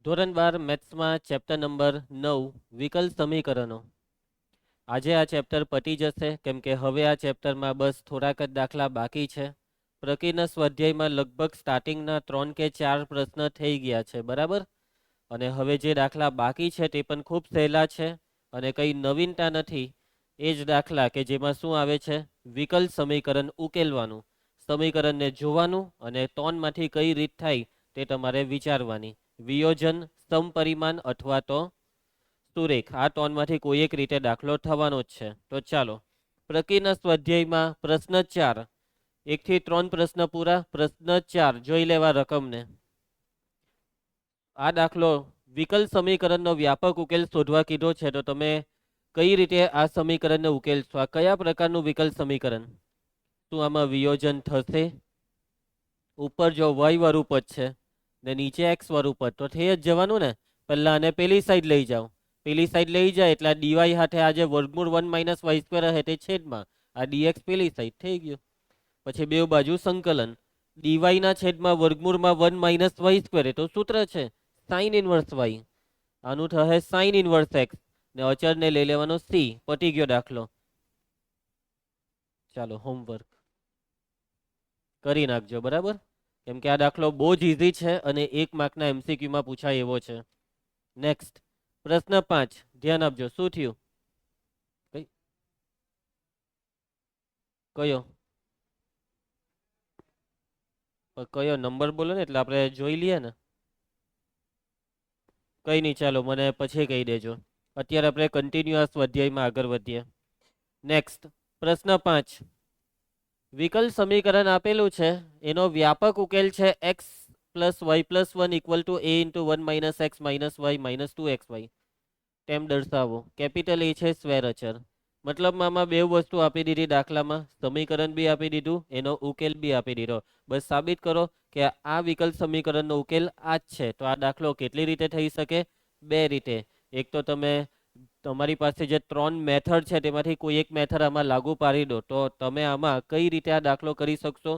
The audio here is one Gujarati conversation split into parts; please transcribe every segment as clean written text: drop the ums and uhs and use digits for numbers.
ધોરણ 12 મેથ્સમાં ચેપ્ટર નંબર 9 વિકલ સમીકરણો. આજે આ ચેપ્ટર પતી જશે કેમ કે હવે આ ચેપ્ટરમાં બસ થોડાક જ દાખલા બાકી છે. પ્રકીર્ણ સ્વાધ્યાયમાં લગભગ સ્ટાર્ટિંગના 3 કે 4 પ્રશ્ન થઈ ગયા છે, બરાબર. અને હવે જે દાખલા બાકી છે તે પણ ખૂબ સહેલા છે અને કંઈ નવીનતા નથી. એ જ દાખલા કે જેમાં શું આવે છે, વિકલ સમીકરણ ઉકેલવાનું, સમીકરણને જોવાનું અને ત્રણમાંથી કઈ રીત થાય તે તમારે વિચારવાની. વિયોજન, સમપરિમાણ અથવા તો સુરેખ, આ ત્રણમાંથી કોઈ એક રીતે દાખલો થવાનો જ છે. તો ચાલો, પ્રકીર્ણ સ્વાધ્યાયમાં પ્રશ્ન 4, 1 થી 3 પ્રશ્ન પૂરા. પ્રશ્ન 4 જોઈ લેવા રકમને. આ દાખલો વિકલ સમીકરણનો વ્યાપક ઉકેલ શોધવા કીધો છે, તો તમે કઈ રીતે આ સમીકરણને ઉકેલશો? આ કયા પ્રકારનું વિકલ સમીકરણ? શું આમાં વિયોજન થશે? ઉપર જો y વાળું પદ છે ને નીચે x વાળું પદ, તો થઈ જ જવાનું ને. પહેલા આને પેલી સાઈડ લઈ જાઓ, પેલી સાઈડ લઈ જાય એટલે dy હાથે આ જે વર્ગમૂળ 1 - y² હે તે છેદમાં આ dx પેલી સાઈડ થઈ ગયું. પછી બે બાજુ સંકલન, dy ના છેદમાં વર્ગમૂળમાં 1 - y², એ તો સૂત્ર છે sin ઇનવર્સ y. આનું થશે sin ઇનવર્સ x ને અચળને લઈ લેવાનો c. પતી ગયો દાખલો. ચાલો હોમવર્ક કરી નાખજો, બરાબર. કેમ કે આ દાખલો બહુ જ ઇઝી છે અને 1 માર્કના MCQમાં પૂછાય એવો છે. નેક્સ્ટ પ્રશ્ન 5, ધ્યાન આપજો. શું થયું? કયો કયો નંબર બોલો ને એટલે આપણે જોઈ લઈએ ને. કઈ નહીં, ચાલો મને પછી કહી દેજો. અત્યારે આપણે કન્ટિન્યુઅસ સ્વાધ્યાયમાં આગળ વધીએ. નેક્સ્ટ પ્રશ્ન 5, વિકલ સમીકરણ આપેલું છે, એનો વ્યાપક ઉકેલ છે x + y + 1 = a × 1 - x - y - 2xy. તેમ દર્શાવો. કેપિટલ A છે સ્વેર અચર. મતલબમાં આમાં બે વસ્તુ આપી દીધી દાખલામાં, સમીકરણ બી આપી દીધું, એનો ઉકેલ બી આપી દીધો. બસ સાબિત કરો કે આ વિકલ સમીકરણનો ઉકેલ આ જ છે. તો આ દાખલો કેટલી રીતે થઈ શકે? બે રીતે. એક તો તમે તમારી પાસે જે 3 મેથડ છે તેમાંથી કોઈ એક મેથડ આમાં લાગુ પાડી દો, તો તમે આમાં કઈ રીતે આ દાખલો કરી શકશો?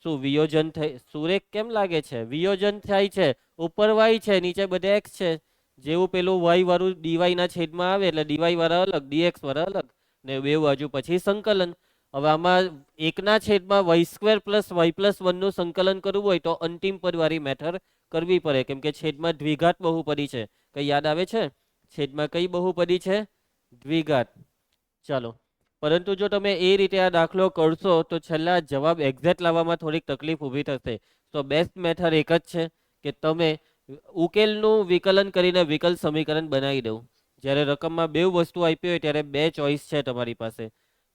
શું વિયોજન થઈ? સુરેખ કેમ લાગે છે? વિયોજન થાય છે, ઉપર y છે નીચે બધે x છે. જેવું પેલું y વાળું dy ના છેદમાં આવે એટલે dy વાળા અલગ, dx વાળા અલગ, ને બે બાજુ પછી સંકલન. હવે આમાં 1/y² + y + 1 નું સંકલન કરવું હોય તો અંતિમ પદવાળી મેથડ કરવી પડે, કેમ કે છેદમાં દ્વિઘાત બહુપદી છે. કઈ યાદ આવે છે? છેદમાં કઈ બહુપદી છે? દ્વિઘાત. ચાલો, પરંતુ જો તમે એ રીતે આ દાખલો કરશો તો છેલ્લા જવાબ એક્ઝેક્ટ લાવવામાં થોડીક તકલીફ ઊભી થશે. તો બેસ્ટ મેથડ એક જ છે કે તમે ઉકેલનું વિકલન કરીને વિકલ સમીકરણ બનાવી દઉં. જ્યારે રકમમાં બે વસ્તુ આપી હોય ત્યારે બે ચોઈસ છે તમારી પાસે,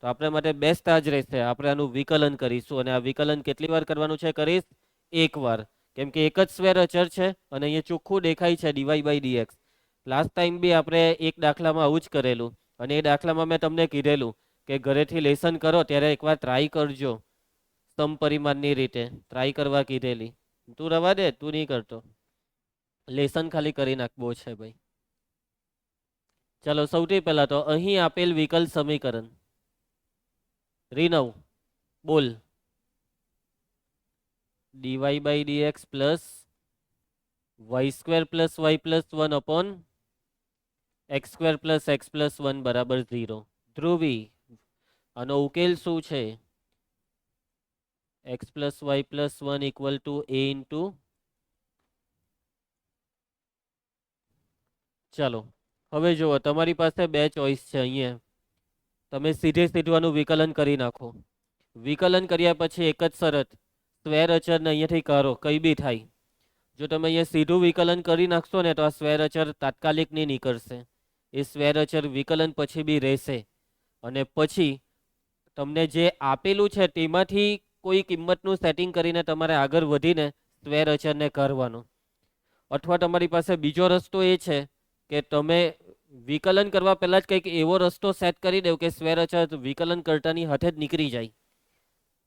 તો આપણા માટે બેસ્ટ આ જ રહેશે. આપણે આનું વિકલન કરીશું અને આ વિકલન કેટલી વાર કરવાનું છે? કરીશ એક વાર, કેમ કે એક જ સ્વેર અચર છે અને અહીંયા ચોખ્ખું દેખાય છે dy/dx. લાસ્ટ ટાઈમ બી આપણે એક દાખલામાં આવું જ કરેલું અને એ દાખલામાં મેં તમને કીધેલું કે ઘરેથી લેસન કરો ત્યારે એકવાર ટ્રાય કરજો સમપરિમાણની રીતે. ટ્રાય કરવા કીધેલી. તું રવા દે, તું નહીં કરતો. લેસન ખાલી કરી નાખવો છે ભાઈ. ચલો, સૌથી પહેલા તો અહીં આપેલ વિકલ સમીકરણ રીનવ બોલ. dy/dx + y² + y + 1 upon x² + x + 1 = 0. Dhruvi, આનો ઉકેલ શું છે? x + y + 1 = a × ચાલો, હવે જુઓ, તમારી પાસે બે ચોઈસ છે. અહીંયા તમે સીધે સીધું આનું વિકલન કરી નાખો. વિકલન કર્યા પછી એક જ શરત, સ્વેર અચરને અહીંયાથી કરો, કઈ બી થાય. જો તમે અહીંયા સીધું વિકલન કરી નાખશો ને તો આ સ્વેર અચર તાત્કાલિક નહીં નીકળશે. એ સ્વેર અચર વિકલન પછી બી રહેશે અને પછી તમને જે આપેલું છે તેમાંથી કોઈ કિંમતનું સેટિંગ કરીને તમારે આગળ વધીને સ્વેર અચરને કરવાનું. અથવા તમારી પાસે બીજો રસ્તો એ છે કે તમે વિકલન કરવા પહેલા જ કંઈક એવો રસ્તો સેટ કરી દો કે સ્વેર અચર વિકલન કરતાની હાથે જ નીકળી જાય.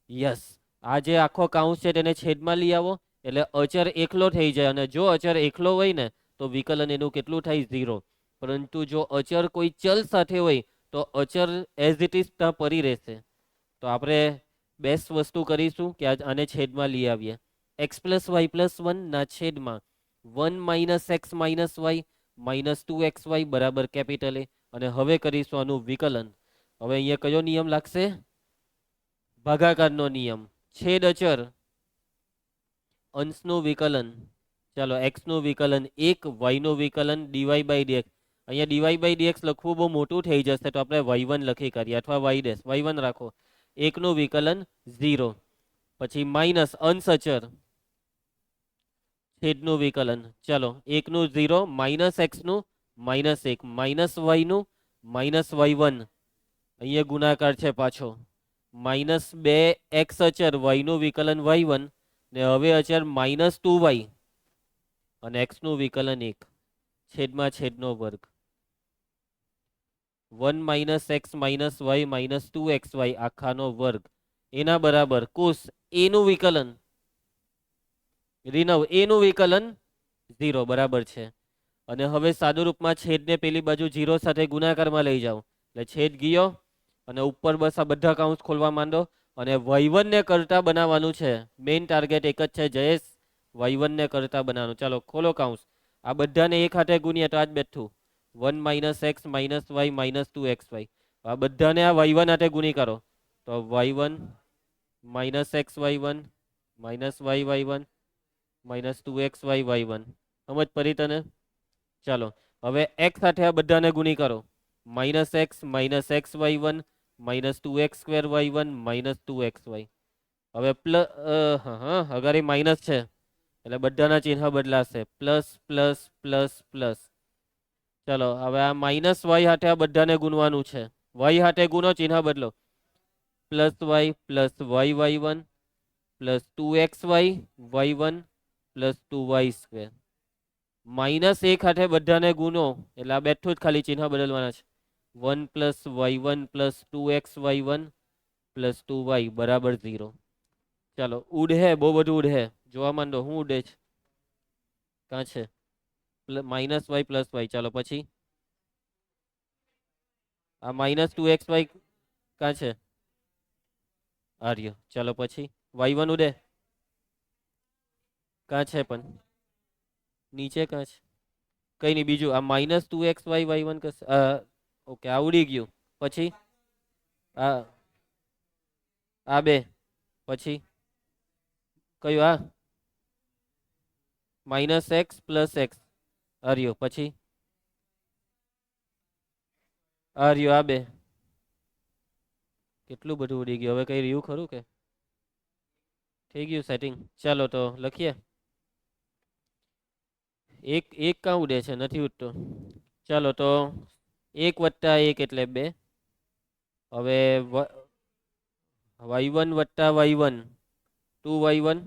યસ, આ જે આખો કાઉન્સ છે તેને છેદમાં લઈ આવો એટલે અચર એકલો થઈ જાય, અને જો અચર એકલો હોય ને તો વિકલન એનું કેટલું થાય? 0. પરંતુ જો અચર કોઈ ચલ સાથે હોય તો અચર એઝ ઇટ ઇઝ ત્યાં પડી રહેશે. તો આપણે બેસ્ટ વસ્તુ કરીશું કે આને છેદમાં લઈ આવીએ. x + y + 1 ના છેદમાં 1 minus X minus Y minus 2xy બરાબર કેપિટલ એ. અને હવે કરીશું આનું વિકલન. હવે અહીંયા કયો નિયમ લાગશે? ભાગાકારનો નિયમ. છેદ અચર અંશનું વિકલન. ચાલો એક્સ નું વિકલન 1, વાય નું વિકલન ડીવાય બાય ડીએક્સ. અહીંયા ડીવાય બાય ડીએક્સ લખવું બહુ મોટું થઈ જશે તો આપણે y1 લખી કરીએ અથવા y1 રાખો. 1 નું વિકલન 0, પછી માઇનસ અંશ અચર છેદનું વિકલન. ચાલો 1 નું 0, માઇનસ એક્સ નું -1, માઇનસ વાય નું -y1. અહીંયા ગુણાકાર છે પાછો. -2x અચર y નું વિકલન y1 ને હવે અચર -2y અને x નું વિકલન 1 છેદમાં છેદનો વર્ગ. 1 minus X minus Y minus 2xy આખાનો વર્ગ એના બરાબર કુશ a નું વિકલન ઋણવ a નું વિકલન 0 બરાબર છે. અને હવે સાદુ રૂપમાં છેદને પેલી બાજુ 0 સાથે ગુણાકારમાં લઈ જાઓ એટલે છેદ ગયો અને ઉપર બસ આ બધા કાઉન્સ ખોલવા માંડો અને y1 ને કરતા બનાવવાનું છે. મેઇન ટાર્ગેટ એક જ છે જયેશ, y1 ને કરતા બનાવવાનું. ચાલો ખોલો કાઉન્સ. આ બધાને એક હાથે ગુણીએ તો આ જ બેઠું 1 minus X minus Y minus 2xy. આ બધાને આ y1 હાથે ગુણી કરો તો y1 minus X y1 minus Y y1 minus 2xy y1. સમજ પડી તને? ચાલો હવે x સાથે આ બધાને ગુણી કરો minus X y1 minus 2x² y1 minus 2xy. હવે પ્લસ અગાડી માઇનસ છે એટલે બધાના ચિહ્ન બદલાશે પ્લસ પ્લસ પ્લસ પ્લસ. ચલો હવે આ માઇનસ વાય હાથે આ બધાને ગુણવાનું છે. વાય હાથે ગુણો ચિહ્ન બદલો plus Y y1 plus 2xy y1 plus 2y². Minus 1 હાથે બધાને ગુણો એટલે આ બેઠું જ ખાલી ચિહ્ન બદલવાના છે. 1 plus y1 plus 2xy1 plus 2y બરાબર 0. ચાલો ઉડે બહુ બધું ઉડે જોવા માંડો હું ઉડે છે કાં છે માઇનસ વાય પ્લસ વાય. ચાલો પછી આ માઇનસ 2xy કાં છે આર્ય. ચાલો પછી y1 ઉડે કાં છે પણ નીચે કાં છે કઈ નહીં. બીજું આ માઇનસ 2xy y1 કશે ઓકે આ ઉડી ગયું. પછી આ બે પછી કયું આ માઇનસ એક્સ પ્લસ એક્સ આર્યો. પછી આર્યો આ બે. કેટલું બધું ઉડી ગયું. હવે કઈ રહ્યું ખરું કે થઈ ગયું સેટિંગ? ચાલો તો લખીએ. એક એક કાં ઉડે છે નથી ઉડતો. ચાલો તો 1 વત્તા 1 એટલે 2. હવે y1 વત્તા y1 2y1.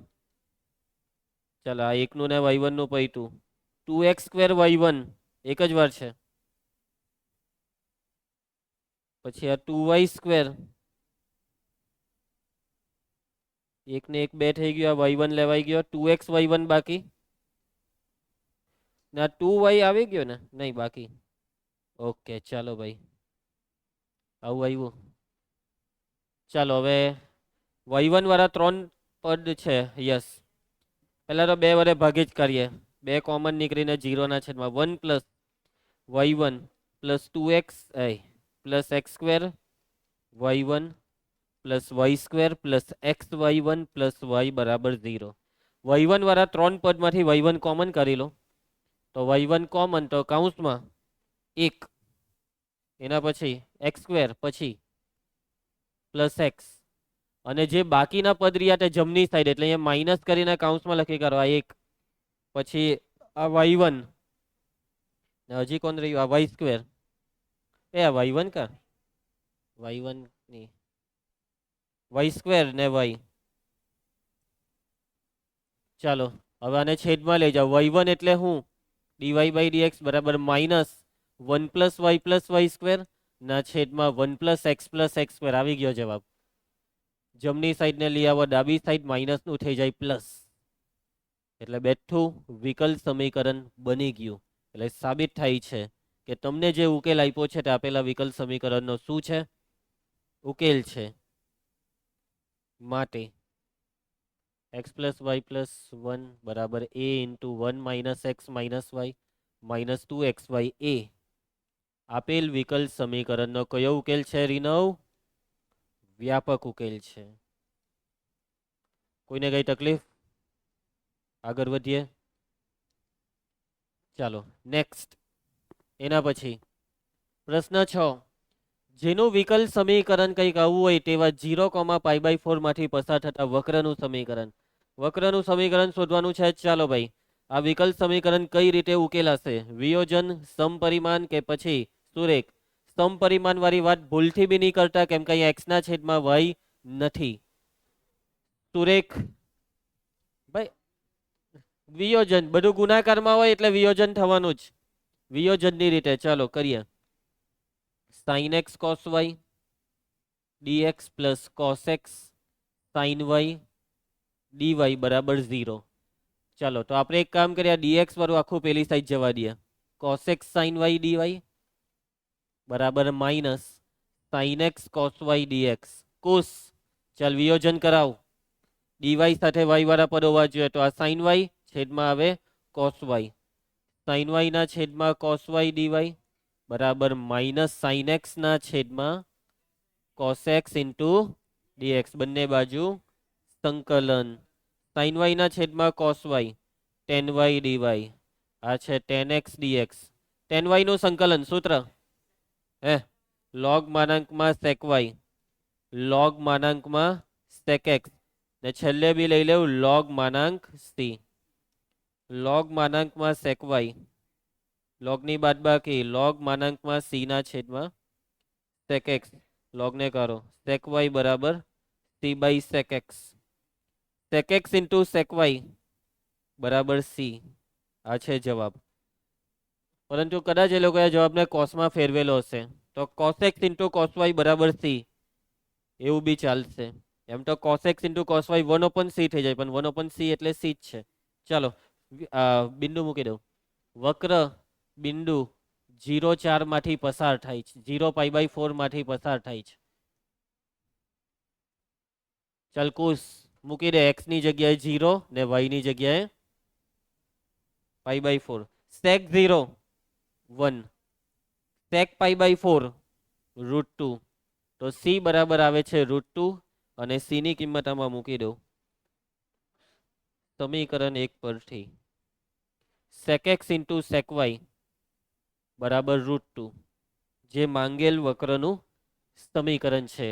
ચાલો આ 1 નું ને y1 નું પૈતું 2x² y1 એક જ વાર છે. પછી આ 2y². 1 ને 1 2 થઈ ગયો. આ y1 લેવાઈ ગયો 2x y1 બાકી ના 2y આવી ગયો ને નહીં બાકી. ઓકે ચાલો ભાઈ આવું આવ્યું. ચાલો હવે y1 વાળા 3 પદ છે. યસ પહેલા તો 2 વડે ભાગી જ કરીએ. 2 કોમન નીકળીને 0 ના છેદમાં 1 plus y1 plus 2x plus x² y1 plus y² plus xy1 plus y બરાબર 0. y1 વાળા 3 પદમાંથી y1 કોમન કરી લો તો y1 કોમન તો કૌંસમાં 1 એના પછી x² પછી પ્લસ x અને જે બાકીના પદ રહ્યા તે જમણી સાઈડ એટલે અહીંયા માઇનસ કરીને કૌંસમાં લખી કરવા 1 પછી આ y1 હજી કોણ રહ્યું આ y². આ y1 કા y1 ની y² ને y. ચાલો હવે આને છેદમાં લઈ જાઓ. y1 એટલે હું dy બાય dx બરાબર માઇનસ 1 પ્લસ y² ના છેદમાં 1 પ્લસ x² આવી ગયો જવાબ. જમણી સાઈડ ને લઈ આવો ડાબી સાઈડ માઇનસ નું થઈ જાય પ્લસ એટલે બેઠું વિકલ સમીકરણ બની ગયું. એટલે સાબિત થાય છે કે તમને જે ઉકેલ આપ્યો છે તે આપેલા વિકલ સમીકરણનો શું છે ઉકેલ છે. માટે x પ્લસ વાય પ્લસ 1 બરાબર a into 1 minus X minus Y minus 2xy a આપેલ વિકલ સમીકરણનો કયો ઉકેલ છે રીનવ? વ્યાપક ઉકેલ છે. કોઈને કઈ તકલીફ? આગળ વધીએ. ચાલો નેક્સ્ટ. એના પછી પ્રશ્ન 6, જેનું વિકલ સમીકરણ કંઈક આવું હોય તેવા 0,π/4 માંથી પસાર થતા વક્રનું સમીકરણ. વક્રનું સમીકરણ શોધવાનું છે. ચાલો ભાઈ, આ વિકલ સમીકરણ કઈ રીતે ઉકેલાશે? વિયોજન, સમપરિમાણ કે પછી સુરેખ? સમપરિમાણ વાળી વાત ભૂલથી બી નહીં કરતા, કેમ કે અહીંયા x ના છેદમાં y નથી. સુરેખ ભાઈ, વિયોજન બધું ગુણાકારમાં હોય એટલે વિયોજન થવાનું જ. વિયોજનની રીતે ચાલો કરીએ. sin x cos y dx plus cos x sin y dy બરાબર 0. ચાલો તો આપણે એક કામ કરીએ, dx વાળું આખું પેલી સાઈડ જવા દઈએ. cos x sin y dy બરાબર minus sin x cos y dx cos. ચાલ વિયોજન કરાવ. dy સાથે y વાળા પદ હોવા જોઈએ, તો આ sin y છેદમાં આવે cos y. sin y ના છેદમાં cos y dy બરાબર માઇનસ sin x ના છેદમાં cos x ઇન્ટુ dx. બંને બાજુ સંકલન. sin y ના છેદમાં cos y tan y dy આ છે tan x dx. tan y નું સંકલન સૂત્ર હે log માનાંકમાં sec y log માનાંકમાં sec x ને છેલ્લે બી લઈ લેવું log માનાંક c. log માનાંકમાં sec y log ની બાદબાકી log માનાંકમાં c ના છેદમાં sec x. log ને કરો sec y બરાબર c by sec x. sec x into sec y બરાબર c. આ છે જવાબ. પરંતુ કદાચ એ લોકોએ જવાબને કોસમાં ફેરવેલો હશે, તો cos x into cos y બરાબર c એવું બી ચાલશે. એમ તો cos x into cos y 1/c થઈ જાય, પણ 1/c એટલે c જ છે. ચાલો બિંદુ મૂકી દઉં. વક્ર બિંદુ 0,4 માંથી પસાર થાય છે, 0π/4 માંથી પસાર થાય છે. ચાલ કુશ મૂકી દે, x ની જગ્યાએ 0 ને y ની જગ્યાએ π/4. sec 0 1 sec π/4 √2. તો c બરાબર આવે છે √2 અને c ની કિંમત આમાં મૂકી દઉં સમીકરણ 1 પરથી. sec x into sec y બરાબર √2 જે માંગેલ વક્રનું સમીકરણ છે.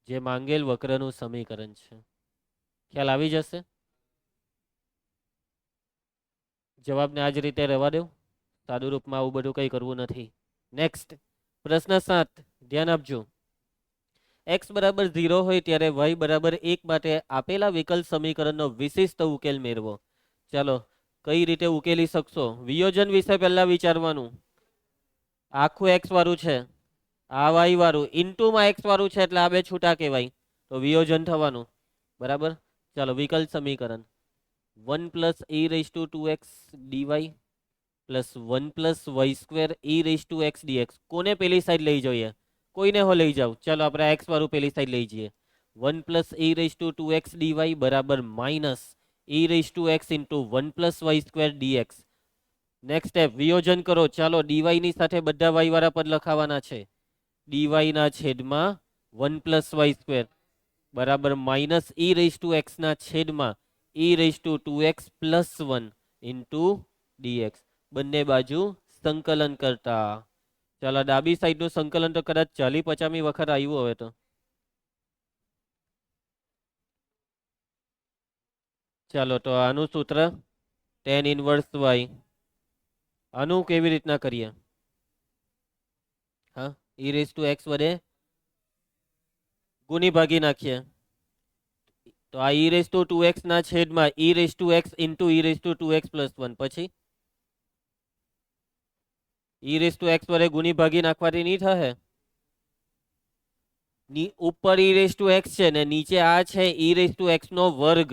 જે માંગેલ વક્રનું સમીકરણ છે. ખ્યાલ આવી જશે. જવાબને આ જ રીતે રહેવા દો. સાદું રૂપમાં આવું બધું કંઈ કરવું નથી. નેક્સ્ટ પ્રશ્ન 7 ધ્યાન આપજો. x બરાબર 0 હોય ત્યારે y બરાબર 1 માટે આપેલા વિકલ સમીકરણનો વિશિષ્ટ ઉકેલ મેળવો. ચાલો કઈ રીતે ઉકેલી શકશો? વિયોજન વિશે પહેલા વિચારવાનું. આખું x વાળું છે, આ y વાળું ઇન્ટુમાં x વાળું છે, એટલે આ બે છૂટા કહેવાય, તો વિયોજન થવાનું. બરાબર. ચાલો વિકલ સમીકરણ 1 plus e raise to 2x dy plus 1 plus y square e raise to x dx. કોને પેલી સાઈડ લઈ જઈએ? કોઈને હો લઈ જાવ. ચાલો આપણે x વાળું પેલી સાઈડ લઈ જઈએ. 1 plus e raise to 2x dy બરાબર minus e raise to x into 1 plus y square dx. Next step વિયોજન કરો. ચાલો dy ની સાથે બધા y વાળા પદ લખાવાના છે. dy ના છેદમાં 1 પ્લસ y સ્ક્વેર બરાબર minus e raise to x ના છેદમાં e raise to 2x plus 1 into dx. બંને બાજુ સંકલન કરતા. ચાલો ડાબી સાઈડનું સંકલન તો કદાચ 40-50 વખત આવ્યું હવે તો. ચાલો તો આનું સૂત્ર tan ઇનવર્સ y. આનું કેવી રીતના કરીએ? હા, e રેઝ ટુ x વડે ગુણી ભાગી નાખીએ. તો આ e રેઝ ટુ 2x ના છેદમાં e raise to x into e raise to 2x plus 1 પછી e રેઝ ટુ x વડે ગુણી ભાગી નાખવાથી નહીં થશે. ઉપર e રેઝ ટુ x છે ને નીચે આ છે e રેઝ ટુ x નો વર્ગ.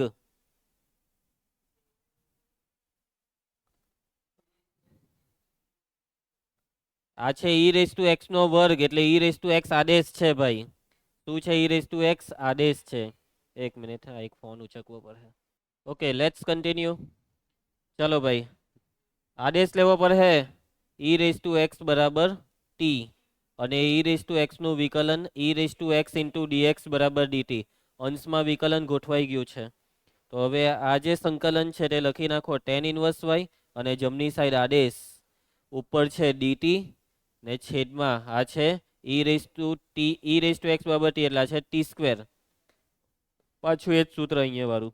આ છે e રેઝ ટુ x નો વર્ગ એટલે e રેઝ ટુ x આદેશ છે ભાઈ. શું છે? e રેઝ ટુ x આદેશ છે. એક મિનિટ, આ એક ફોન ઉચકવો પડે. Okay, let's continue. ચલો ભાઈ, આદેશ લેવો પડે ઈ રેસ ટુ એક્સ બરાબર ટી, અને ઈ રેસ ટુ એક્સ નું વિકલન E raise to X into DX બરાબર ડીટી. અંશમાં વિકલન ગોઠવાઈ ગયું છે. તો હવે આ જે સંકલન છે તે લખી નાખો ટેન ઇનવર્સ વાય, અને જમણી સાઈડ આદેશ, ઉપર છે ડીટી, ને છેદમાં આ છે ઈ રેસ ટુ એક્સ બરાબર ટી, એટલે આ છે ટી સ્ક્વેર. પાછું એ જ સૂત્ર અહીંયા વાળું,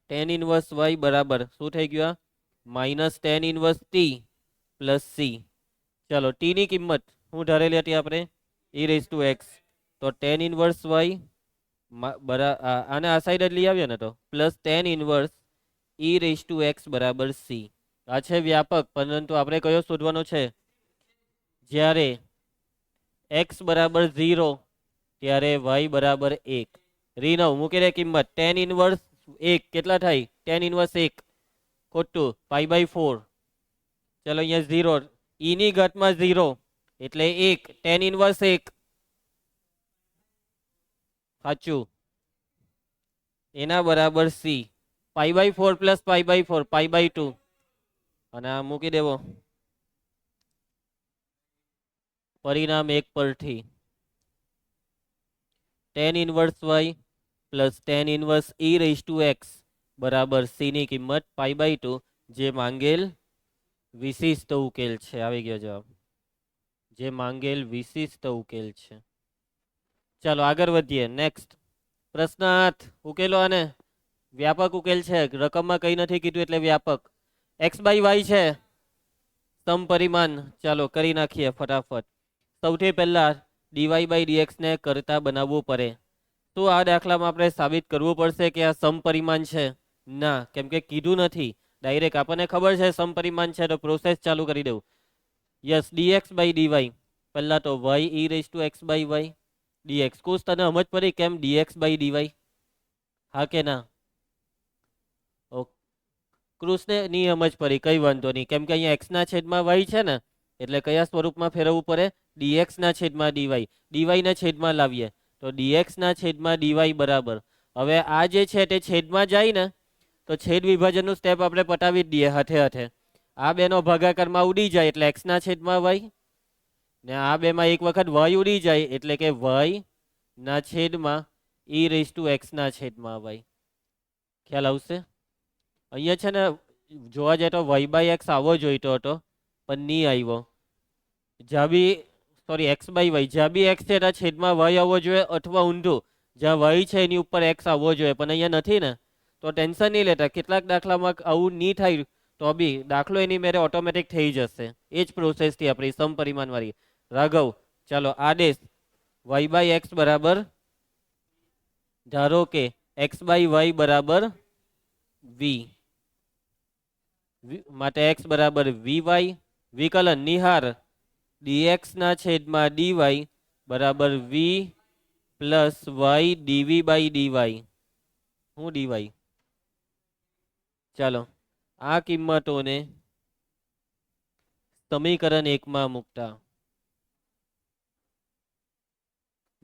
ટેન ઇનવર્સ વાય બરાબર શું થઈ ગયું, આ minus tan inverse T plus C. ચાલો, ટી ની કિંમત શું ધારેલી હતી આપણે, ઈ રેસ ટુ એક્સ. તો ટેન ઇનવર્સ વાય આને આ સાઈડ જ લઈ આવ્યા ને, તો plus tan inverse E raise to X બરાબર સી. આ છે વ્યાપક, પરંતુ આપણે કયો શોધવાનો છે, જ્યારે એક્સ બરાબર 0 ત્યારે વાય બરાબર 1. રીનવ મૂકી દે કિંમત, ટેન ઇનવર્સ 1 કેટલા થાય, ટેન ઇનવર્સ 1 ખોટું પાઈ બાય 4. ચલો અહીંયા 0, ઈ ની ઘાતમાં 0 એટલે 1, ટેન ઇનવર્સ 1 સાચું, એના બરાબર C. Pi by 4 plus pi by 4 pi by 2, અને આ મૂકી દેવો પરિણામ 1 પરથી. Tan inverse Y plus tan inverse E raise to X બરાબર સી ની કિંમત પાઈ બાય 2, જે માંગેલ વિશિષ્ટ ઉકેલ છે. આવી ગયો જવાબ, જે માંગેલ વિશિષ્ટ ઉકેલ છે. ચાલો આગળ વધીએ. નેક્સ્ટ પ્રશ્ન 8 ઉકેલો. આને વ્યાપક ઉકેલ છે, રકમમાં કઈ નથી કીધું એટલે વ્યાપક. એક્સ બાય વાય છે સમપરિમાણ. ચાલો કરી નાખીએ ફટાફટ. સૌથી પહેલા ડીવાય બાય ડીએક્સ ને કરતા બનાવવું પડે. તો આ દાખલામાં આપણે સાબિત કરવું પડશે કે આ સમપરિમાણ છે? ના, કેમ કે કીધું નથી, ડાયરેક્ટ આપણને ખબર છે સમપરિમાણ છે, તો પ્રોસેસ ચાલુ કરી દઉં. Yes, dx by dy. પહેલા તો y e raise to x by y dx. Kush તને સમજ પડી કેમ ડીએક્સ બાય ડીવાય? હા કે ના? કૃષ્ણ ની સમજ પડી, કઈ વાંધો નહીં, કેમ કે અહીંયા એક્સ ના છેદમાં વાય છે ને, એટલે કયા સ્વરૂપમાં ફેરવવું પડે, ડીએક્સ ના છેદમાં ડીવાય. ડીવાય ના છેદમાં લાવીએ તો ડીએક્સ ના છેદમાં ડીવાય બરાબર. હવે આ જે છે તે છેદમાં જાય ને, તો છેદ વિભાજનનું સ્ટેપ આપણે પટાવી જ દઈએ હાથે હાથે. આ બેનો ભાગાકારમાં ઉડી જાય એટલે એક્સ ના છેદમાં વાય, ને આ બેમાં એક વખત વાય ઉડી જાય એટલે કે વાય ના છેદમાં ઈ રેસ ટુ એક્સ ના છેદમાં વાય. ખ્યાલ આવશે? અહીંયા છે ને જોવા જાય તો વાય બાય એક્સ આવવો જોઈતો હતો, પણ નહીં આવ્યો. જ્યાં બી એક્સ બાય વાય, જ્યાં બી એક્સ છે ત્યાં છેદમાં વાય આવવો જોઈએ, અથવા ઊંધું, જ્યાં વાય છે એની ઉપર એક્સ આવવો જોઈએ, પણ અહીંયા નથી ને, તો ટેન્શન નહીં લેતા. કેટલાક દાખલામાં આવું નહીં થાય તો બી દાખલો એની મેરે ઓટોમેટિક થઈ જશે. એ જ પ્રોસેસથી આપણી સમપરિમાણ વાળી. રાઘવ, ચાલો આદેશ વાય બાય એક્સ બરાબર, ધારો કે એક્સ બાય વાય બરાબર વી, માટે એક્સ બરાબર વી વાય. વિકલન નિહાર ડીએક્સ ના છેદમાં ડીવાય બરાબર v plus y dv by dy. હું ડીવાય? ચાલો આ કિંમતોને સમીકરણ 1 માં મૂકતા,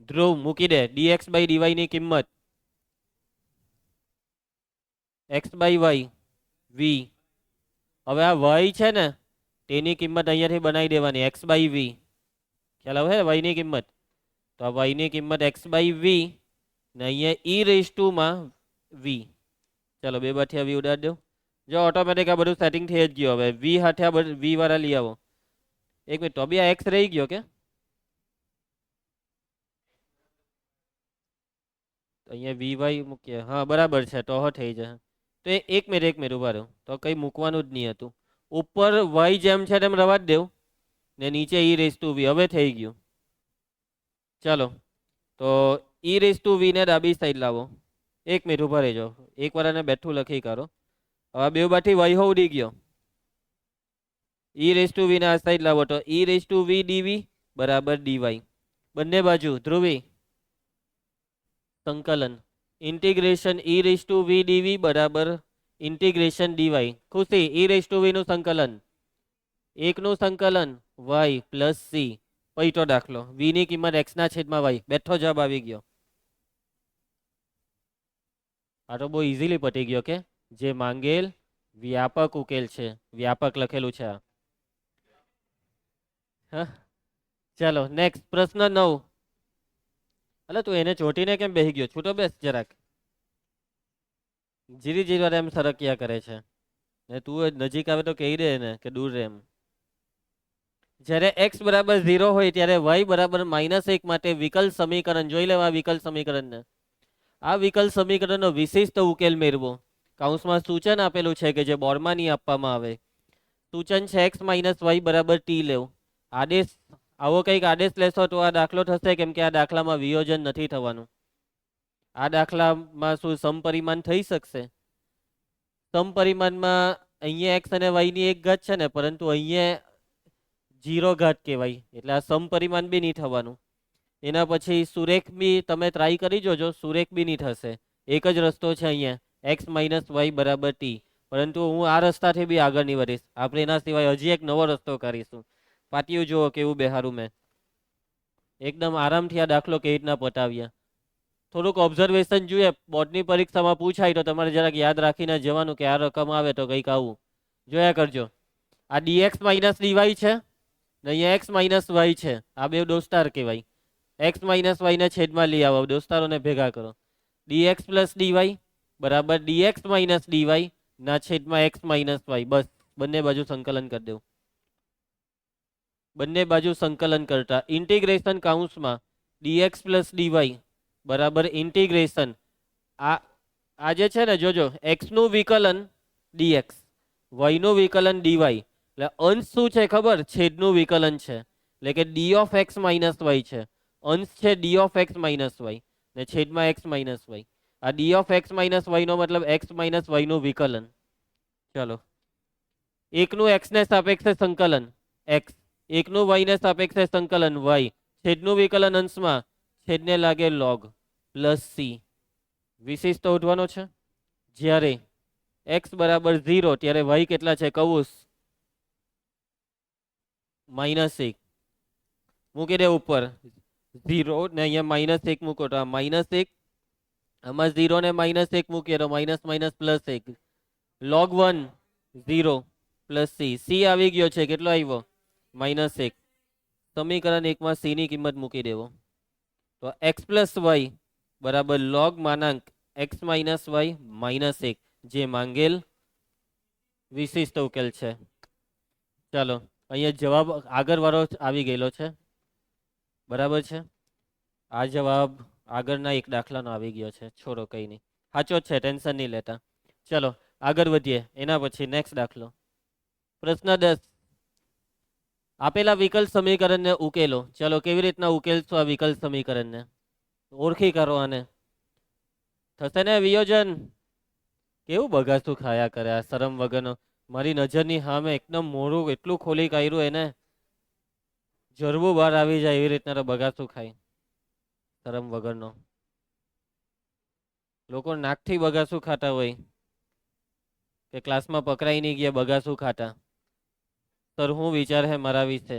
ધ્રુવ મૂકી દે ડીએક્સ બાય ડીવાય ની કિંમત એક્સ બાય વાય વી. હવે આ વાય છે ને તેની કિંમત અહીંયાથી બનાવી દેવાની એક્સ બાય વી. ખ્યાલ આવે વાય ની કિંમત? તો આ વાય ની કિંમત એક્સ બાય વી, ને અહીંયા ઈ રેસ ટુ માં વી. ચાલો બે બાથી વી ઉડાડી દો. જો ઓટોમેટિક આ બધું સેટિંગ થઈ જ ગયું. હવે વી હાથે આ બધું વી વાળા લઈ આવો. એક મિનિટ, તો બી આ એક્સ રહી ગયો કે? અહીંયા વી વાય મૂકીએ, હા બરાબર છે, તો થઈ જાય. તો એક મિનિટ ઉભા રહ્યો, તો કંઈ મૂકવાનું જ નહીં હતું. ઉપર વાય જેમ છે તેમ રવા જ દેવું, ને નીચે ઈ રેસ ટુ વી. હવે થઈ ગયું. ચાલો તો ઈ રેસ ટુ વી ને ડાબી સાઈડ લાવો. એક મિનિટ ઉભા રહેજો, એક વાર એને બેઠું લખી કાઢો. હવે બે બાથી વાય હો ઉડી ગયો. ઈ રેસ ટુ વી ને આ સાઈડ લાવો તો ઈ રેસ ટુ વી ડીવી બરાબર ડીવાય. બંને બાજુ ધ્રુવી સંકલન integration E raise to V DV બરાબર ઇન્ટિગ્રેશન ડીવાય. ખુશી, ઈ રેસ ટુ વી નું સંકલન, એકનું સંકલન વાય પ્લસ સી. પૈટો દાખલો, વી ની કિંમત એક્સ ના છેદમાં વાય. બેઠો જવાબ આવી ગયો. આ તો બહુ ઇઝીલી પતી ગયો કે જે માંગેલ વ્યાપક ઉકેલ છે. વ્યાપક લખેલું છે આ. હા, ચાલો નેક્સ્ટ પ્રશ્ન 9. એટલે તું એને ચોટીને કેમ બેસી ગયો? છૂટો બેસ જરાક. જીરી જીરી વાર એમ સરક્યા કરે છે. ને તું નજીક આવે તો કહી દે ને કે દૂર રહે એમ. જ્યારે x બરાબર 0 હોય ત્યારે y બરાબર -1 માટે વિકલ સમીકરણ જોઈ લેવા. વિકલ સમીકરણને આ વિકલ સમીકરણનો વિશિષ્ટ ઉકેલ મેળવો. કૌંસમાં સૂચન આપેલું છે કે જે બોર્ડમાં નહીં આપવામાં આવે. સૂચન છે x - y બરાબર t લેવું. આદેશ આવો કંઈક આદેશ લેશો તો આ દાખલો થશે, કેમ કે આ દાખલામાં વિયોજન નથી થવાનું. આ દાખલામાં શું સમપરિમાણ થઈ શકશે? સમપરિમાણમાં અહીંયા x અને y ની એક ઘાત છે ને, પરંતુ અહીંયા 0 ઘાત કહેવાય, એટલે આ સમપરિમાણ બી નહીં થવાનું. એના પછી સુરેખ બી તમે ટ્રાય કરી જોજો, સુરેખ બી નહીં થશે. એક જ રસ્તો છે અહીંયા, x - y બરાબર t. પરંતુ હું આ રસ્તાથી બી આગળ નહીં વધીશ. આપણે એના સિવાય હજી એક નવો રસ્તો કરીશું. પાટિયું જુઓ કેવું બેહારું મેં. એકદમ આરામથી આ દાખલો કેવી રીતના પતાવ્યા. થોડુંક ઓબ્ઝર્વેશન જોઈએ. બોર્ડની પરીક્ષામાં પૂછાય તો તમારે જરાક યાદ રાખીને જવાનું કે આ રકમ આવે તો કંઈક આવું જોયા કરજો. આ dx - dy છે ને અહીંયા x - y છે. આ બે દોસ્તાર કહેવાય. x - y ને છેદમાં લઈ આવો, દોસ્તારોને ભેગા કરો. dx + dy બરાબર dx - dy ના છેદમાં x - y. બસ બંને બાજુ સંકલન કરી દેવું. બંને બાજુ સંકલન કરતા ઇન્ટિગ્રેશન કૌંસમાં dx + dy બરાબર ઇન્ટિગ્રેશન આ જે છે ને, જોજો x નું વિકલન dx, y નું વિકલન dy. એટલે અંશ શું છે ખબર? છેદનું વિકલન છે, એટલે કે d of x - y છે. અંશ છે d of x - y ને છેદમાં x - y. આ d of x - y નો મતલબ x - y નું વિકલન. ચાલો, એકનું x ને સાપેક્ષે સંકલન x, એકનું y ને સાપેક્ષે સંકલન y. છેદનું વિકલન અંશમાં છેદને લાગે log + c. વિશિષ્ટ શોધવાનો છે. જ્યારે x બરાબર 0 ત્યારે y કેટલા છે? કૌંસ -1 મૂકી દે ઉપર. 0 ને અહીંયા -1 મૂકો તો આ -1. આમાં 0 ને -1 મૂકીએ તો +1 log 1 0 + c. c આવી ગયો છે. કેટલો આવ્યો? -1. સમીકરણ 1 માં c ની કિંમત મૂકી દેવો તો x + y બરાબર log માનાંક x - y -1 જે માંગેલ વિશિષ્ટ ઉકેલ છે. ચાલો, અહીંયા જવાબ આગળ વાળો આવી ગયેલો છે. બરાબર છે. આ જવાબ આગળના એક દાખલાનો આવી ગયો છે. છોડો, કંઈ નહીં, સાચો જ છે, ટેન્શન નહીં લેતા. ચલો આગળ વધીએ. એના પછી નેક્સ્ટ દાખલો. પ્રશ્ન 10. આપેલા વિકલ સમીકરણને ઉકેલો. ચલો, કેવી રીતના ઉકેલશો આ વિકલ સમીકરણને? ઓળખી કરો આને. થશે ને વિયોજન? કેવું બગાસું ખાયા કરે આ શરમ વગરનો. મારી નજરની સામે એકદમ મોઢું એટલું ખોલી કાઢ્યું એને જરવું બહાર આવી જાય એવી રીતના તો બગાસું ખાય. શરમ વગરનો. લોકો નાકથી બગાસું ખાતા હોય કે ક્લાસમાં પકડાઈ નહીં ગયા બગાસું ખાતા. સર હું વિચાર હે મારા વિશે?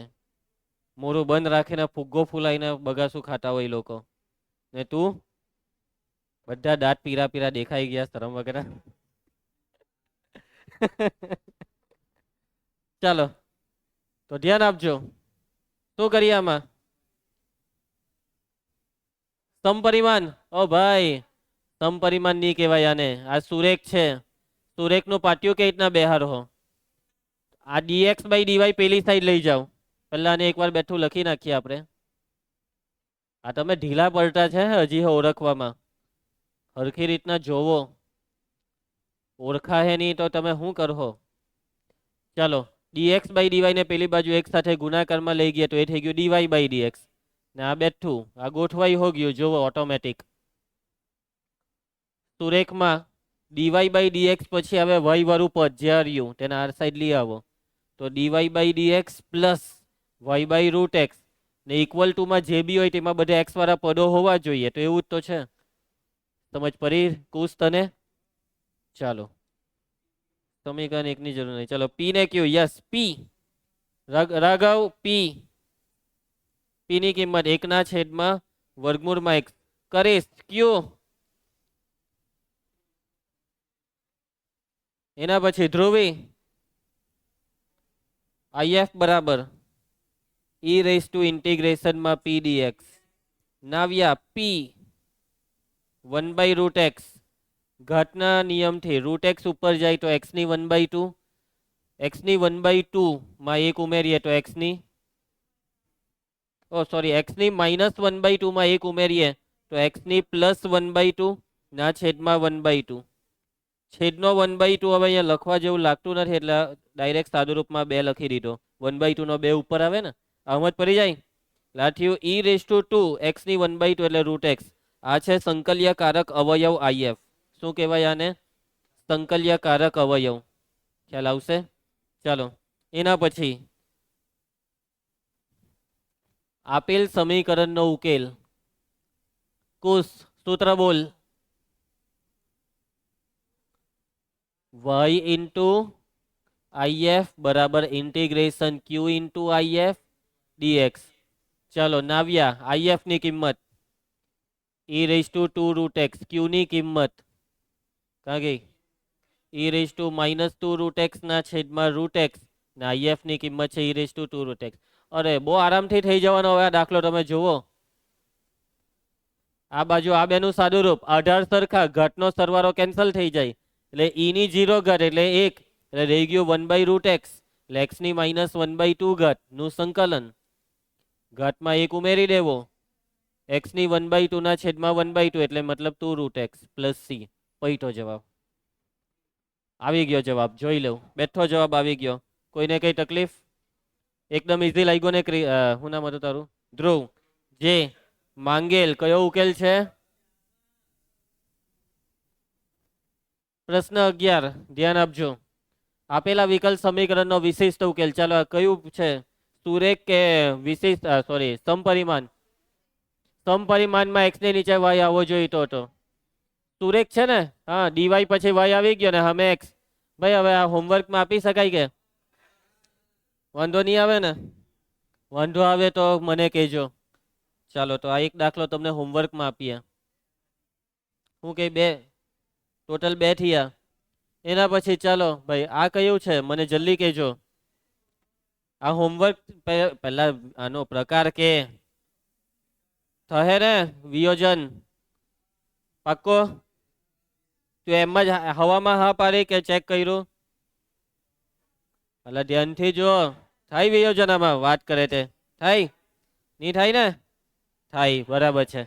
મોઢું બંધ રાખીને ફુગ્ગો ફૂલાઈને બગાસું ખાતા હોય લોકો. ને તું બધા દાંત પીરા પીરા દેખાઈ ગયા શરમ વગેરે. ચાલો તો ધ્યાન આપજો. શું કરીએ આમાં? સમપરિમાણ. ઓ ભાઈ, સમપરિમાણ નહીં કહેવાય આને. આ સુરેખ છે. સુરેખનું પાટિયું કઈ રીતના બેહારો? આ dx / dy પેલી સાઈડ લઈ જાઓ. પહેલા ને એકવાર બેઠું લખી નાખીએ આપણે. આ તમે ઢીલા પડતા છે હજી ઓળખવામાં. હરખી રીતના જોવો. ઓળખાય નહીં તો તમે શું કરો? ચાલો, dx / dy ને પેલી બાજુ એક સાથે ગુણાકારમાં લઈ ગયા તો એ થઈ ગયું dy / dx. ને આ બેઠું આ ગોઠવાઈ હો ગયું. જોવો ઓટોમેટિક. સુરેખમાં dy / dx પછી હવે y વાળું પદ જે રહ્યું તેને આ સાઈડ લઈ આવો તો dy / dx + y / √x ને ઇક્વલ ટુ માં જે બી હોય તેમાં બધા x વાળા પદો હોવા જોઈએ. તો એવું જ તો છે. સમજ પડી કુશ તને? ચાલો, સમીકરણ 1 ની જરૂર નહીં. ચલો p ને કયું? Yes, p. રાઘવ, p ની કિંમત 1/√1 કરીશ. કયું? એના પછી ધ્રુવી IF બરાબર e રેઝ ટુ ઇન્ટિગ્રેશનમાં p dx. Navya p 1/√x ઘાતના નિયમથી √x ઉપર જાય તો x ની 1/2, x ની 1/2 માં 1 ઉમેરીએ તો x ની x ની -1/2 માં 1 ઉમેરીએ તો x ની +1/2 ના છેદમાં 1/2. છેદનો 1/2 હવે અહીંયા લખવા જેવું લાગતું નથી એટલે ડાયરેક્ટ સાદું રૂપમાં 2 લખી દીધો. 1/2 નો 2 ઉપર આવે ને, આમ જ પડી જાય. લાઠ્યું e રેઝ ટુ 2 x ની 1/2 એટલે √x. આ છે સંકલ્યકારક અવયવ IF. શું કહેવાય આને? સંકલ્યકારક અવયવ. ખ્યાલ આવશે? ચાલો એના પછી આપેલ સમીકરણનો ઉકેલ. કુશ સૂત્ર બોલ. y ઇન્ટુ IF બરાબર integration q into IF dx. ચાલો નાવ્યા IF ની કિંમત e raise two 2√x, q ની કિંમત કાં ગઈ e રેઝ ટુ -2√x ના છેદમાં √x ને IF ની કિંમત છે e રેઝ ટુ 2√x. અરે બહુ આરામથી થઈ જવાનો હવે આ દાખલો. તમે જુઓ આ બાજુ આ બેનું સાદું રૂપ 18 સરખા ઘાતનો સરવાળો કેન્સલ થઈ જાય એટલે e ની 0 ઘાત એટલે 1 એટલે રહી ગયું 1/√x એટલે x ની -1/2 ઘાત નું સંકલન. ઘાતમાં 1 ઉમેરી દેવો, x ની 1/2 ના છેદમાં 1/2 એટલે મતલબ 2√x પ્લસ c. પૈઠો જવાબ આવી ગયો. જવાબ જોઈ લઉં. બેઠો જવાબ આવી ગયો. કોઈને કઈ તકલીફ? એકદમ ઈઝી લાગ્યો ને? હું નામ હતું તારું? ધ્રુવ. જે માંગેલ કયો ઉકેલ છે? પ્રશ્ન 11 ધ્યાન આપજો. આપેલા વિકલ્પ સમીકરણનો વિશિષ્ટ ઉકેલ. ચાલો આ કયું છે? સુરેખ કે વિશિષ્ટ સમપરિમાણ? સમપરિમાણમાં x ની નીચે y આવવો જોઈએ તો હતો. સુરેખ છે ને? હા, dy પછી y આવી ગયો ને સામે x. ભાઈ હવે આ હોમવર્કમાં આપી શકાય કે? વાંધો નહીં આવે ને? વાંધો આવે તો મને કહેજો. ચાલો તો આ એક દાખલો તમને હોમવર્કમાં આપીએ. હું કે 2 ટોટલ 2 થયા. એના પછી ચાલો ભાઈ આ કયું છે મને જલ્દી કહેજો. આ હોમવર્ક પહેલા આનો પ્રકાર કે થહે ને વિયોજન પાક્કો? તું એમ જ હવામાં હા પાડી કે ચેક કર્યું? એટલે ધ્યાનથી જો. થાય વિયોજન આમાં વાત કરે તે? થાય? નહીં થાય ને? થાય, બરાબર છે.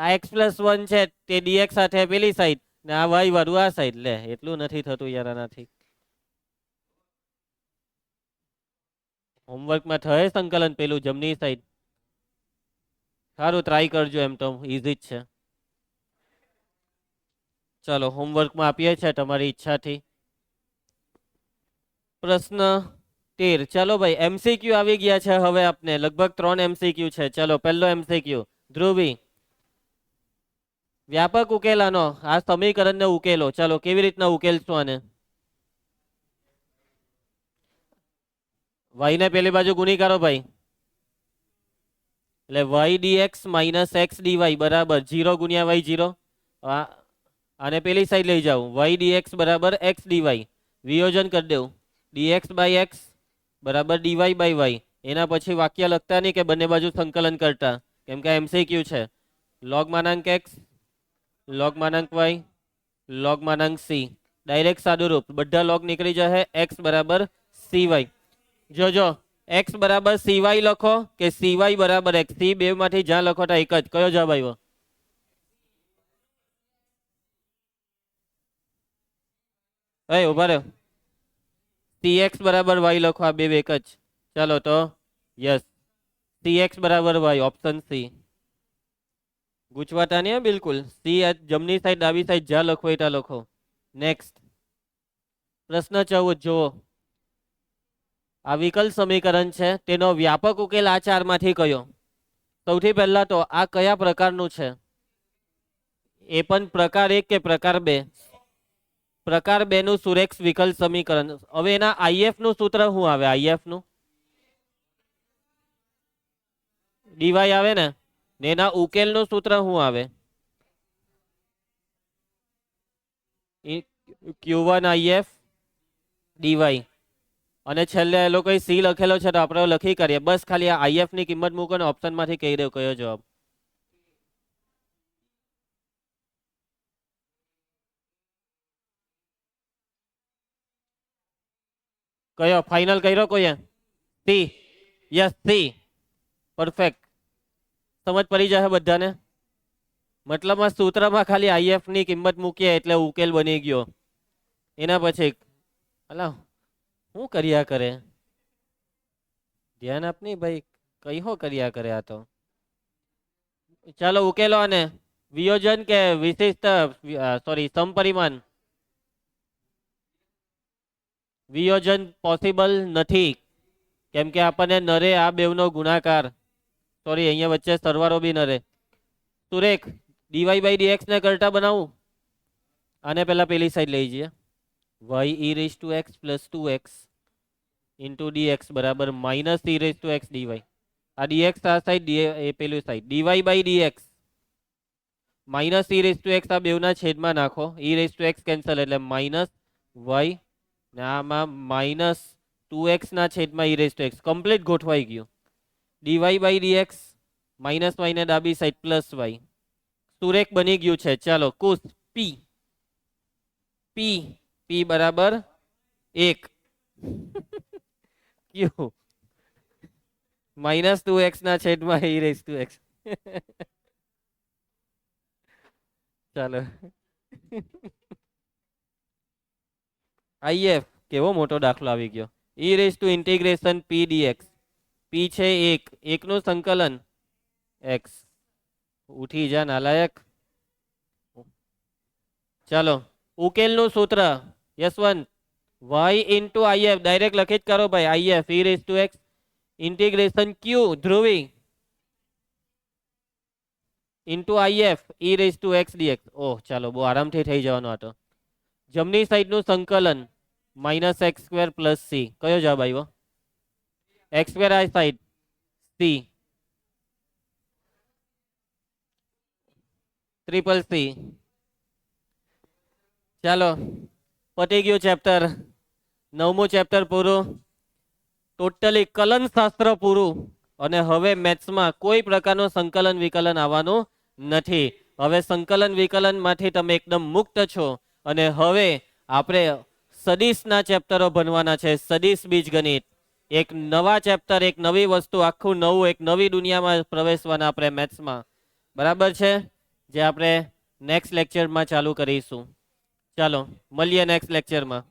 આ x+1 છે તે dx સાથે પેલી સાઈડ ને આ y વાળું આ સાઈડ. લે એટલું નથી થતું યાર આનાથી. હોમવર્કમાં થયે સંકલન પેલું જમણી સાઈડ. સારું ટ્રાય કરજો, એમ તો ઈઝી જ છે. ચાલો હોમવર્કમાં આપીએ છીએ તમારી ઈચ્છાથી. પ્રશ્ન 13. ચાલો ભાઈ MCQ આવી ગયા છે હવે આપને. લગભગ 3 MCQ છે. ચાલો પહેલો MCQ. ધ્રુવી વ્યાપક ઉકેલાનો આ સમીકરણને ઉકેલો. ચાલો કેવી રીતના ઉકેલશું આને? y ને પેલી બાજુ ગુણીકારો ભાઈ એટલે y dx - x dy બરાબર 0 ગુણ્યા y 0. આને પેલી સાઈડ લઈ જાઉં. y dx બરાબર x dy. વિયોજન કરી દેવું. dx બાય x બરાબર dy બાય y. એના પછી વાક્ય લખતા નહીં કે બંને બાજુ સંકલન કરતા, કેમ કે MCQ છે. log માનાંક x log માનાંક y log માનાંક c. Direct સાદું રૂપ બધા log નીકળી જશે. x બરાબર cy. જોજો x બરાબર cy લખો કે cy બરાબર x. c બે માંથી જ્યાં લખો તો એક જ. કયો જવાબ આવ્યો? ઉભા રહ્યો. cx બરાબર y લખો. આ બે એક જ. ચાલો તો યસ, cx બરાબર y, ઓપ્શન સી. ગુચવાતા નહીં બિલકુલ. સી જમણી સાઈડ ડાબી સાઈડ જ્યાં લખો એ ત્યાં લખો. નેક્સ્ટ પ્રશ્ન 14 જુઓ. આ વિકલ્પ સમીકરણ છે તેનો વ્યાપક ઉકેલ આ ચારમાંથી કયો? સૌથી પહેલા તો આ કયા પ્રકારનું છે? એ પણ પ્રકાર 1 કે પ્રકાર 2? પ્રકાર 2 નું સુરેખ વિકલ્પ સમીકરણ. હવે એના IF નું સૂત્ર શું આવે? IF નું dy આવે ને? એના ઉકેલ નું સૂત્ર શું આવે? Q1 IF dy અને છેલ્લે એ લોકો સી લખેલો છે તો આપણે લખી કરીએ. બસ ખાલી આ IF ની કિંમત મૂકો ને ઓપ્શન માંથી કહી દો કયો જવાબ. કયો ફાઇનલ કર્યો કોઈએ? સી. Yes she. પરફેક્ટ. સમજ પડી જશે બધાને? મતલબમાં સૂત્રમાં ખાલી IF ની કિંમત મૂકીએ એટલે ઉકેલ બની ગયો. એના પછી અલા શું કર્યા કરે? ધ્યાન આપની ભાઈ, કઈ હો કર્યા કરે આ તો. ચાલો ઉકેલો આને. વિયોજન કે વિશિષ્ટ સોરી સમપરિમાણ? વિયોજન પોસિબલ નથી કેમ કે આપણને નરે આ બેવનો ગુણાકાર, સોરી અહીંયા વચ્ચે સરવાળો બી નરે. સુરેખ dy/dx ને કરતા બનાવું. આને પહેલા પેલી સાઈડ લઈ જઈએ. y e⁻x + 2x into dx બરાબર -e⁻x dy. આ dx આ સાઈડ એ પેલું સાઈડ dy/dx -e⁻x આ બેવના છેદમાં નાખો. e⁻x કેન્સલ એટલે -y ને આમાં -2x ના છેદમાં e⁻x કમ્પ્લીટ ગોઠવાઈ ગયું. dy/dx -y ને ડાબી સાઈડ +y. સુરેખ બની ગયું છે. ચાલો કુશ p બરાબર 1 ક્યુ -2x ના છેદમાં e⁻x. ચાલો IF કેવો મોટો દાખલો આવી ગયો. e⁻p dx. p છે 1 નું સંકલન x. ઉઠી જા નાલાયક. ચાલો ઉકેલનું સૂત્ર Yashwant y into IF direct લખી જ કરો ભાઈ. IF e⁻x integration q Dhruvi into IF e⁻x dx. ઓહ ચાલો બહુ આરામથી થઈ જવાનો હતો. જમણી સાઈડનું સંકલન -x² + c. કયો જવાબ આવ્યો? x² આ સાઈડ c ટ્રિપલ c. ચાલો પતી ગયું ચેપ્ટર. 9મું ચેપ્ટર પૂરું. ટોટલી કલન શાસ્ત્ર પૂરું. અને હવે મેથ્સમાં કોઈ પ્રકારનું સંકલન વિકલન આવવાનું નથી. હવે સંકલન વિકલન માંથી તમે એકદમ મુક્ત છો. અને હવે આપણે સદિશના ચેપ્ટરો ભણવાના છે. સદિશ બીજગણિત એક નવા ચેપ્ટર, એક નવી વસ્તુ, આખું નવું, એક નવી દુનિયામાં પ્રવેશવાના આપણે મેથ્સમાં. બરાબર છે? જે આપણે નેક્સ્ટ લેક્ચરમાં ચાલુ કરીશું. ચાલો મળીએ નેક્સ્ટ લેક્ચરમાં.